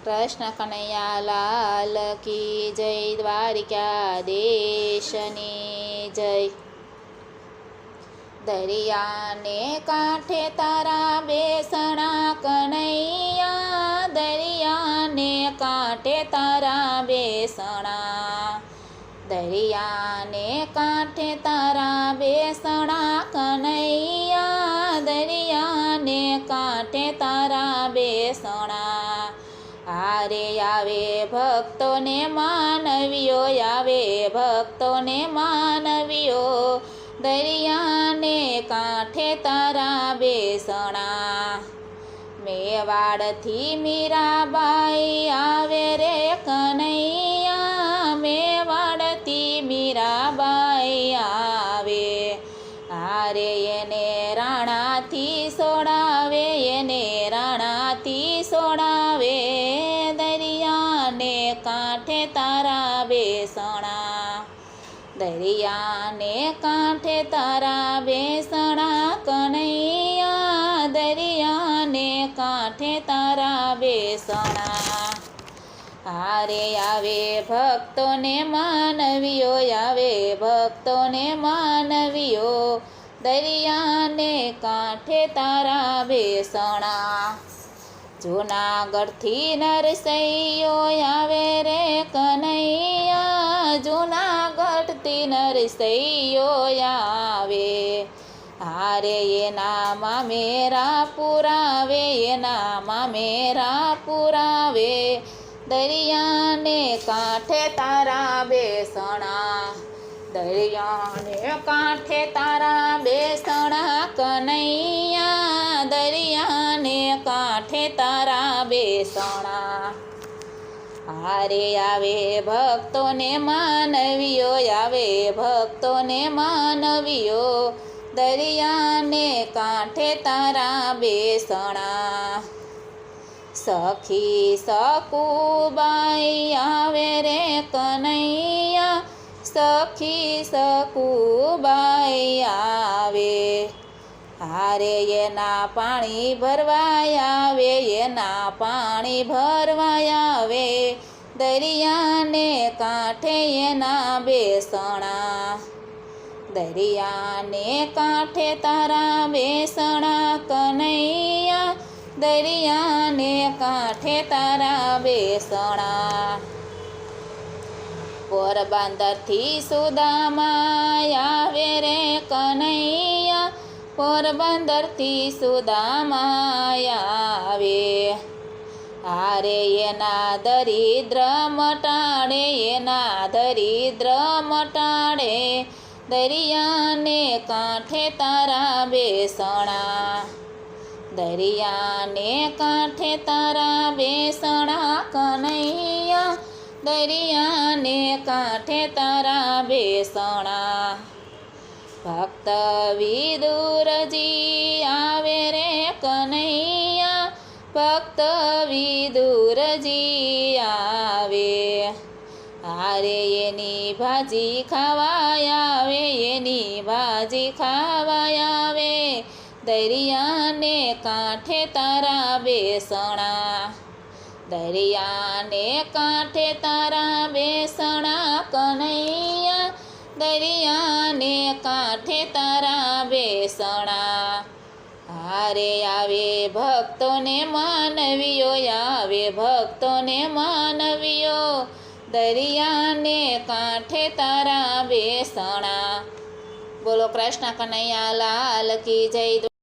કૃષ્ણ કનૈયા લાલ કી જય, દ્વારિકાધીશની જય। દરિયાને કાંઠે તારા બેસણા કનૈયા, દરિયાને કાંઠે તારા બેસણા, દરિયાને કાંઠે તારા બેસણા કનૈયા, દરિયાને કાંઠે તારા બેસણા। હારે આવે ભક્તોને માનવીઓ, આવે ભક્તોને માનવીઓ, દરિયાને કાંઠે તારા બેસણા। મેવાડથી મીરાબાઈ આવે રે કનૈયા, મેવાડથી મીરાબાઈ આવે, હારે એને રાણાથી સોડાવે, એને રાણાથી સોડાવે, દરિયાને કાંઠે તારા બેસણા, દરિયાને કાંઠે તારા બેસણા કનૈયા, દરિયાને કાંઠે તારા બેસણા। હારે આવે ભક્તોને માનવીઓ, આવે ભક્તોને માનવીઓ, દરિયાને કાંઠે તારા બેસણા। જૂનાગઢથી નરસૈયો આવે રે કનૈયા, જૂનાગઢથી નરસૈયો આવે, હારે એના મામેરા પુરાવે, એના મામેરા પુરાવે, દરિયાને કાંઠે તારા બેસણા, દરિયાને કાંઠે તારા બેસણા કનૈયા, દરિયાને કાંઠે તારા બેસણા। હારે આવે ભક્તોને માનવીઓ, આવે ભક્તોને માનવીઓ, દરિયાને કાંઠે તારા બેસણા। સખી સકુબાઈ આવે રે કનૈયા, સખી સકુબાઈ આવે, હારે એના પાણી ભરવાય આવે, એના પાણી ભરવાય આવે, દરિયાને કાંઠે એના બેસણા, દરિયાને કાંઠે તારા બેસણા કનૈયા, દરિયાને કાંઠે તારા બેસણા। પોરબંદરથી સુદામા આવે રે કનૈયા, પોરબંદરથી સુદામા આવે, હારે એના દરિદ્ર મટાડે, એના દરિદ્ર મટાડે, દરિયાને કાંઠે તારા બેસણા, દરિયાને કાંઠે તારા બેસણા કનૈયા, દરિયાને કાંઠે તારા બેસણા। ભક્ત વિદુરજી આવે રે કનૈયા, ભક્ત વિદુરજી આવે, હારે એની ભાજી ખાવાય આવે, એની ભાજી ખાવાય આવે, દરિયાને કાંઠે તારા બેસણા, દરિયાને કાંઠે તારા બેસણા કનૈયા, દરિયાને કાંઠે તારા બેસણા। હારે આવે ભક્તોને માનવીઓ, આવે ભક્તોને માનવીઓ, દરિયાને કાંઠે તારા બેસણા। બોલો કૃષ્ણ કનૈયા લાલ કી જય।